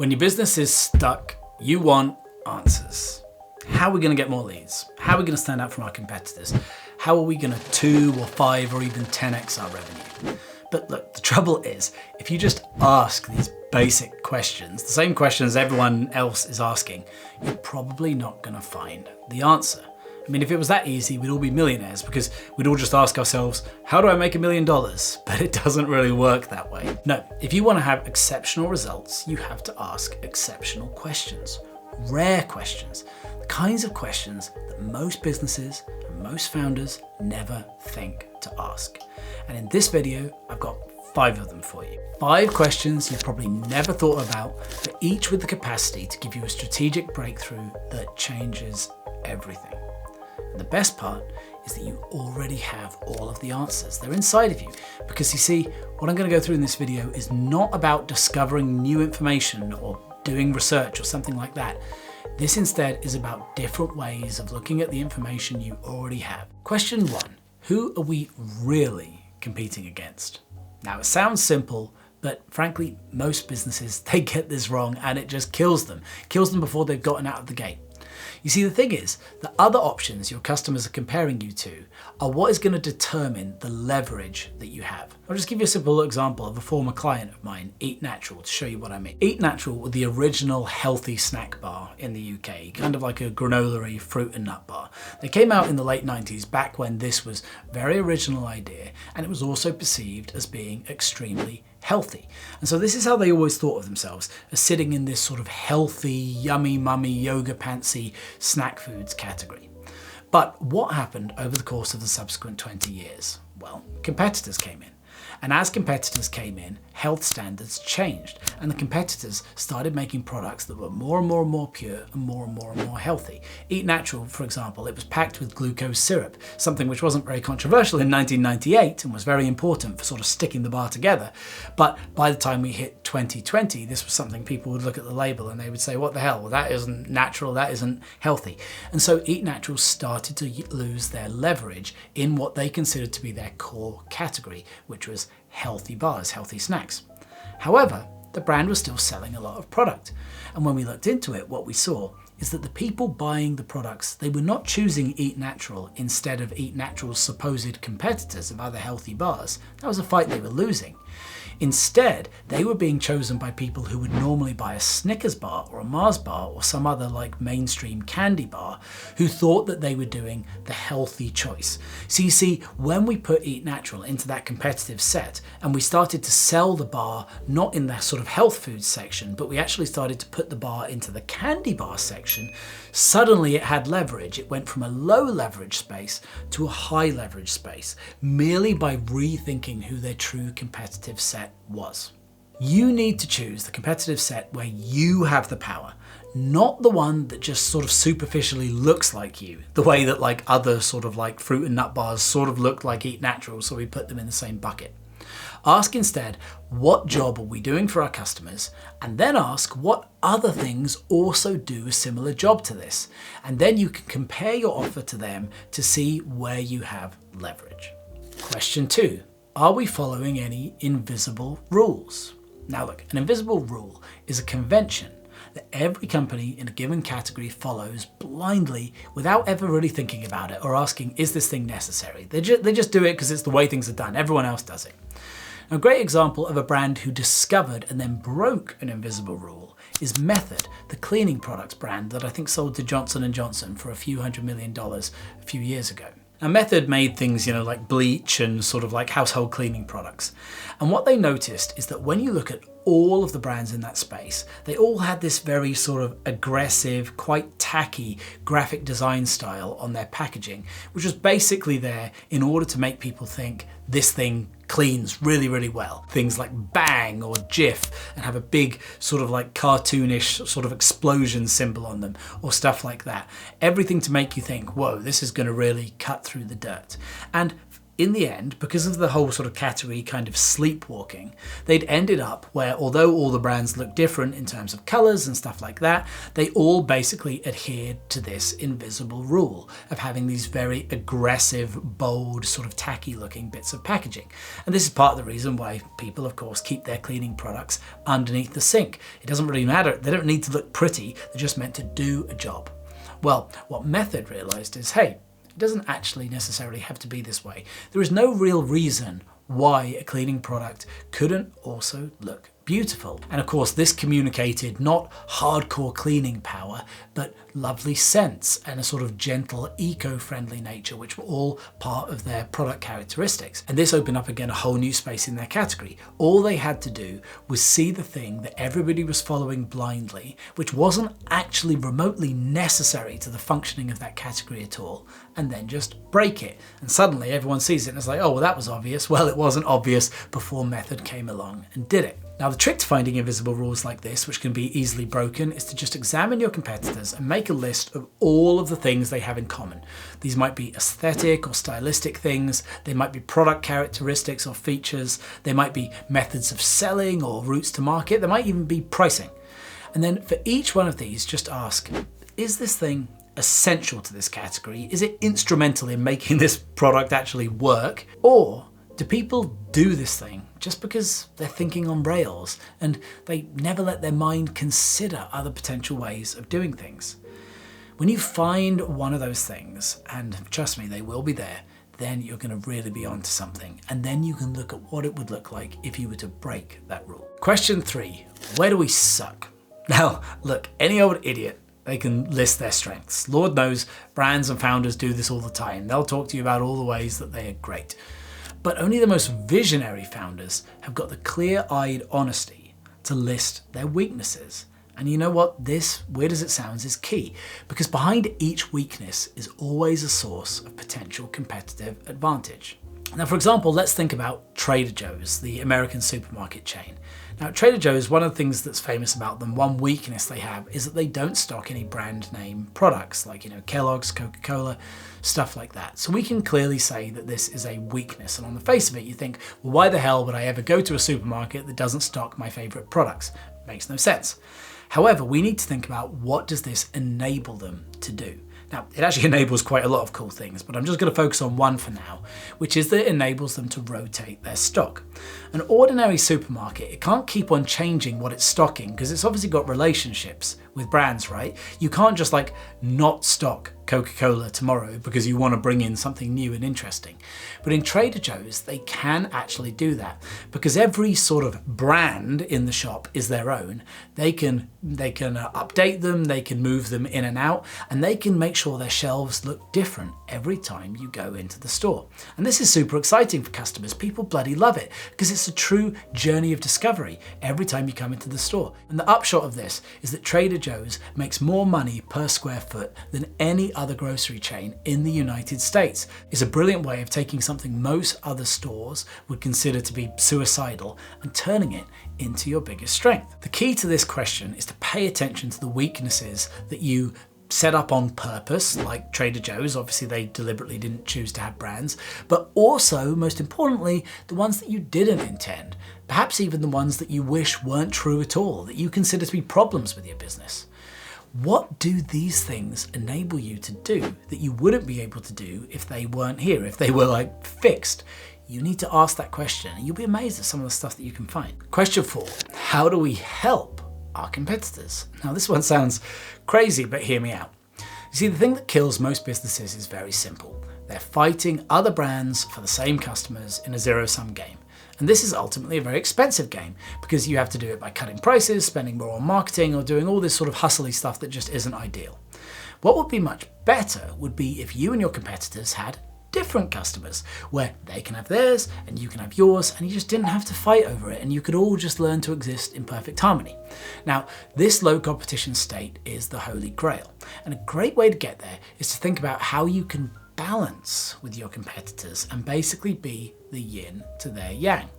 When your business is stuck, you want answers. How are we going to get more leads? How are we going to stand out from our competitors? How are we going to 2 or 5 or even 10x our revenue? But look, the trouble is, if you just ask these basic questions, the same questions everyone else is asking, you're probably not going to find the answer. I mean, if it was that easy, we'd all be millionaires because we'd all just ask ourselves, how do I make $1 million? But it doesn't really work that way. No, if you want to have exceptional results, you have to ask exceptional questions, rare questions, the kinds of questions that most businesses and most founders never think to ask. And in this video, I've got 5 of them for you. 5 questions you've probably never thought about, but each with the capacity to give you a strategic breakthrough that changes everything. And the best part is that you already have all of the answers. They're inside of you. Because you see, what I'm going to go through in this video is not about discovering new information or doing research or something like that. This instead is about different ways of looking at the information you already have. Question 1, who are we really competing against? Now it sounds simple, but frankly, most businesses, they get this wrong and it just kills them before they've gotten out of the gate. You see, the thing is, the other options your customers are comparing you to are what is going to determine the leverage that you have. I'll just give you a simple example of a former client of mine, Eat Natural, to show you what I mean. Eat Natural were the original healthy snack bar in the UK, kind of like a granola-y fruit and nut bar. They came out in the late 90s, back when this was a very original idea, and it was also perceived as being extremely healthy. And so this is how they always thought of themselves, as sitting in this sort of healthy, yummy mummy, yoga pantsy snack foods category. But what happened over the course of the subsequent 20 years? Well, competitors came in. And as competitors came in, health standards changed, and the competitors started making products that were more and more pure and more healthy. Eat Natural, for example, it was packed with glucose syrup, something which wasn't very controversial in 1998 and was very important for sort of sticking the bar together. But by the time we hit 2020, this was something people would look at the label and they would say, what the hell? Well, that isn't natural, that isn't healthy. And so Eat Natural started to lose their leverage in what they considered to be their core category, which was healthy bars, healthy snacks. However, the brand was still selling a lot of product. And when we looked into it, what we saw is that the people buying the products, they were not choosing Eat Natural instead of Eat Natural's supposed competitors of other healthy bars. That was a fight they were losing. Instead, they were being chosen by people who would normally buy a Snickers bar or a Mars bar or some other like mainstream candy bar, who thought that they were doing the healthy choice. So you see, when we put Eat Natural into that competitive set and we started to sell the bar not in the sort of health food section, but we actually started to put the bar into the candy bar section, suddenly it had leverage. It went from a low leverage space to a high leverage space, merely by rethinking who their true competitive set was. You need to choose the competitive set where you have the power, not the one that just sort of superficially looks like you, the way that like other sort of like fruit and nut bars sort of looked like Eat Natural, so we put them in the same bucket. Ask instead, what job are we doing for our customers? And then ask what other things also do a similar job to this. And then you can compare your offer to them to see where you have leverage. Question 2. Are we following any invisible rules? Now look, an invisible rule is a convention that every company in a given category follows blindly without ever really thinking about it or asking, is this thing necessary? They just do it because it's the way things are done. Everyone else does it. Now, a great example of a brand who discovered and then broke an invisible rule is Method, the cleaning products brand that I think sold to Johnson & Johnson for a few $100 million a few years ago. Now, Method made things, like bleach and sort of like household cleaning products. And what they noticed is that when you look at all of the brands in that space, they all had this very sort of aggressive, quite tacky graphic design style on their packaging, which was basically there in order to make people think this thing cleans really well. Things like Bang or Jif, and have a big sort of like cartoonish sort of explosion symbol on them or stuff like that. Everything to make you think, whoa, this is going to really cut through the dirt. And in the end, because of the whole sort of category kind of sleepwalking, they'd ended up where, although all the brands looked different in terms of colours and stuff like that, they all basically adhered to this invisible rule of having these very aggressive, bold, sort of tacky looking bits of packaging. And this is part of the reason why people, of course, keep their cleaning products underneath the sink. It doesn't really matter. They don't need to look pretty. They're just meant to do a job. Well, what Method realised is, hey, it doesn't actually necessarily have to be this way. There is no real reason why a cleaning product couldn't also look beautiful. And of course, this communicated not hardcore cleaning power, but lovely scents and a sort of gentle, eco-friendly nature, which were all part of their product characteristics. And this opened up again a whole new space in their category. All they had to do was see the thing that everybody was following blindly, which wasn't actually remotely necessary to the functioning of that category at all, and then just break it. And suddenly everyone sees it and it's like, oh, well, that was obvious. Well, it wasn't obvious before Method came along and did it. Now, the trick to finding invisible rules like this, which can be easily broken, is to just examine your competitors and make a list of all of the things they have in common. These might be aesthetic or stylistic things, they might be product characteristics or features, they might be methods of selling or routes to market, they might even be pricing. And then for each one of these, just ask, is this thing essential to this category? Is it instrumental in making this product actually work? Or do people do this thing just because they're thinking on rails and they never let their mind consider other potential ways of doing things? When you find one of those things, and trust me, they will be there, then you're going to really be onto something. And then you can look at what it would look like if you were to break that rule. Question 3, where do we suck? Now, look, any old idiot, they can list their strengths. Lord knows brands and founders do this all the time. They'll talk to you about all the ways that they are great. But only the most visionary founders have got the clear-eyed honesty to list their weaknesses. And you know what? This, weird as it sounds, is key, because behind each weakness is always a source of potential competitive advantage. Now, for example, let's think about Trader Joe's, the American supermarket chain. Now, at Trader Joe's, one of the things that's famous about them, one weakness they have, is that they don't stock any brand name products like, Kellogg's, Coca-Cola, stuff like that. So we can clearly say that this is a weakness. And on the face of it, you think, well, why the hell would I ever go to a supermarket that doesn't stock my favorite products? Makes no sense. However, we need to think about, what does this enable them to do? Now, it actually enables quite a lot of cool things, but I'm just going to focus on one for now, which is that it enables them to rotate their stock. An ordinary supermarket, it can't keep on changing what it's stocking because it's obviously got relationships with brands, right? You can't just not stock Coca-Cola tomorrow because you want to bring in something new and interesting. But in Trader Joe's, they can actually do that because every sort of brand in the shop is their own. They can update them, they can move them in and out, and they can make sure their shelves look different every time you go into the store. And this is super exciting for customers. People bloody love it because it's a true journey of discovery every time you come into the store. And the upshot of this is that Trader Joe's makes more money per square foot than any other grocery chain in the United States. It's a brilliant way of taking something most other stores would consider to be suicidal and turning it into your biggest strength. The key to this question is to pay attention to the weaknesses that you set up on purpose, like Trader Joe's. Obviously they deliberately didn't choose to have brands, but also, most importantly, the ones that you didn't intend. Perhaps even the ones that you wish weren't true at all, that you consider to be problems with your business. What do these things enable you to do that you wouldn't be able to do if they weren't here, if they were fixed? You need to ask that question and you'll be amazed at some of the stuff that you can find. Question 4, how do we help our competitors? Now this one sounds crazy, but hear me out. You see, the thing that kills most businesses is very simple. They're fighting other brands for the same customers in a zero-sum game. And this is ultimately a very expensive game because you have to do it by cutting prices, spending more on marketing, or doing all this sort of hustly stuff that just isn't ideal. What would be much better would be if you and your competitors had different customers where they can have theirs and you can have yours, and you just didn't have to fight over it, and you could all just learn to exist in perfect harmony. Now, this low competition state is the holy grail, and a great way to get there is to think about how you can balance with your competitors and basically be the yin to their yang.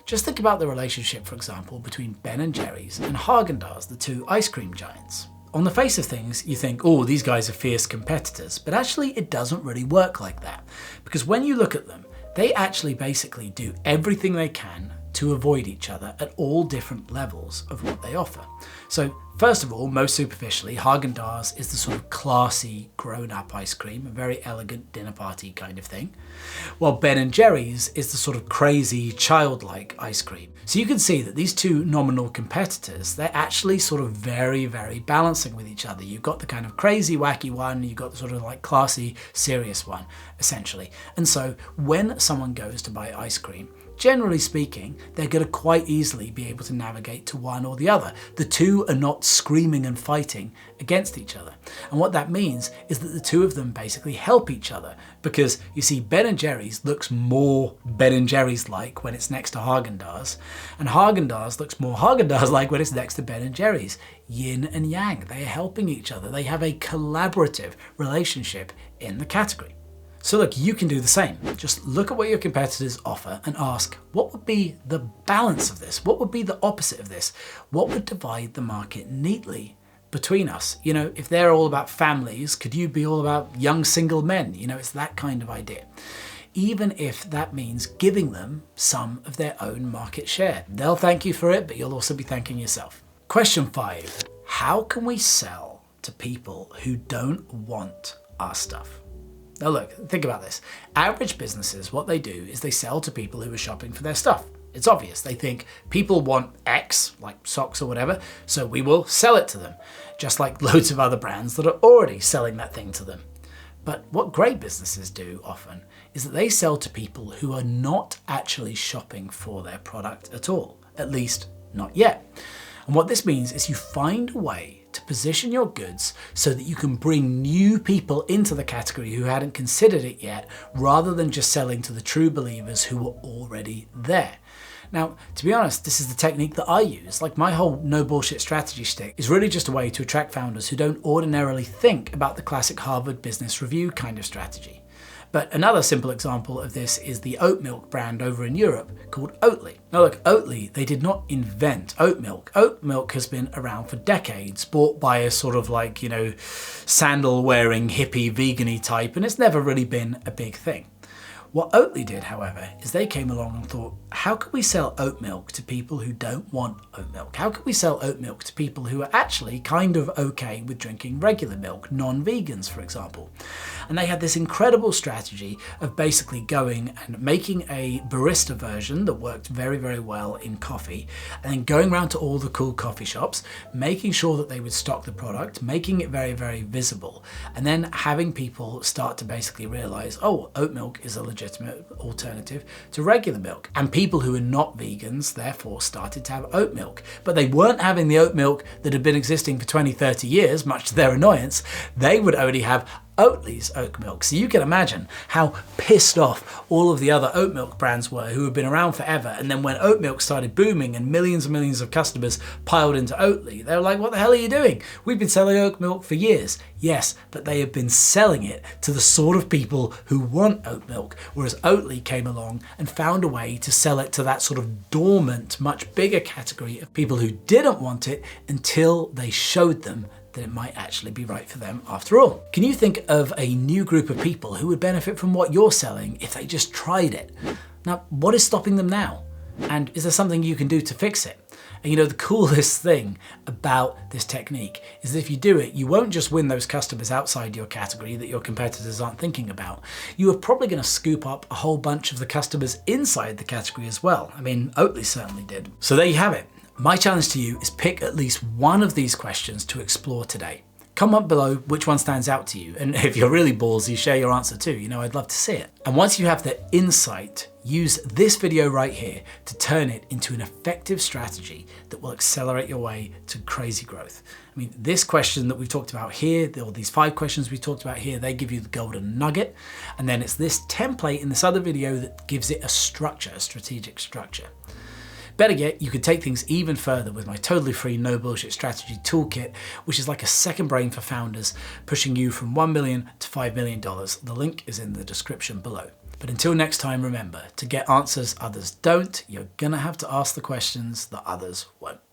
Just think about the relationship, for example, between Ben & Jerry's and Haagen-Dazs, the two ice cream giants. On the face of things, you think, oh, these guys are fierce competitors, but actually it doesn't really work like that. Because when you look at them, they actually basically do everything they can to avoid each other at all different levels of what they offer. So first of all, most superficially, Haagen-Dazs is the sort of classy, grown-up ice cream, a very elegant dinner party kind of thing, while Ben & Jerry's is the sort of crazy, childlike ice cream. So you can see that these two nominal competitors, they're actually sort of very, very balancing with each other. You've got the kind of crazy, wacky one, you've got the sort of like classy, serious one, essentially. And so when someone goes to buy ice cream, generally speaking, they're going to quite easily be able to navigate to one or the other. The two are not screaming and fighting against each other. And what that means is that the two of them basically help each other, because you see Ben & Jerry's looks more Ben & Jerry's like when it's next to Haagen-Dazs, and Haagen-Dazs looks more Haagen-Dazs like when it's next to Ben & Jerry's. Yin and yang, they are helping each other. They have a collaborative relationship in the category. So look, you can do the same. Just look at what your competitors offer and ask, what would be the balance of this? What would be the opposite of this? What would divide the market neatly between us? You know, if they're all about families, could you be all about young single men? You know, it's that kind of idea. Even if that means giving them some of their own market share. They'll thank you for it, but you'll also be thanking yourself. Question 5, how can we sell to people who don't want our stuff? Now look, think about this. Average businesses, what they do is they sell to people who are shopping for their stuff. It's obvious. They think people want X, like socks or whatever, so we will sell it to them, just like loads of other brands that are already selling that thing to them. But what great businesses do often is that they sell to people who are not actually shopping for their product at all, at least not yet. And what this means is you find a way to position your goods so that you can bring new people into the category who hadn't considered it yet, rather than just selling to the true believers who were already there. Now, to be honest, this is the technique that I use. Like, my whole no bullshit strategy shtick is really just a way to attract founders who don't ordinarily think about the classic Harvard Business Review kind of strategy. But another simple example of this is the oat milk brand over in Europe called Oatly. Now look, Oatly, they did not invent oat milk. Oat milk has been around for decades, bought by a sort of like, you know, sandal wearing hippie vegan-y type, and it's never really been a big thing. What Oatly did, however, is they came along and thought, how can we sell oat milk to people who don't want oat milk? How can we sell oat milk to people who are actually kind of okay with drinking regular milk, non-vegans, for example? And they had this incredible strategy of basically going and making a barista version that worked very, very well in coffee, and then going around to all the cool coffee shops, making sure that they would stock the product, making it very, very visible, and then having people start to basically realize, oh, oat milk is a legitimate alternative to regular milk. And people who are not vegans therefore started to have oat milk. But they weren't having the oat milk that had been existing for 20, 30 years, much to their annoyance. They would only have Oatly's oat milk. So you can imagine how pissed off all of the other oat milk brands were who had been around forever. And then when oat milk started booming and millions of customers piled into Oatly, they were like, what the hell are you doing? We've been selling oat milk for years. Yes, but they have been selling it to the sort of people who want oat milk, whereas Oatly came along and found a way to sell it to that sort of dormant, much bigger category of people who didn't want it until they showed them that it might actually be right for them after all. Can you think of a new group of people who would benefit from what you're selling if they just tried it? Now, what is stopping them now? And is there something you can do to fix it? And you know, the coolest thing about this technique is that if you do it, you won't just win those customers outside your category that your competitors aren't thinking about. You are probably going to scoop up a whole bunch of the customers inside the category as well. I mean, Oatly certainly did. So there you have it. My challenge to you is pick at least one of these questions to explore today. Comment below which one stands out to you, and if you're really ballsy, share your answer too. You know, I'd love to see it. And once you have the insight, use this video right here to turn it into an effective strategy that will accelerate your way to crazy growth. I mean, this question that we've talked about here, or these 5 questions we talked about here, they give you the golden nugget. And then it's this template in this other video that gives it a structure, a strategic structure. Better yet, you could take things even further with my totally free no bullshit strategy toolkit, which is like a second brain for founders, pushing you from $1 million to $5 million. The link is in the description below. But until next time, remember, to get answers others don't, you're gonna have to ask the questions that others won't.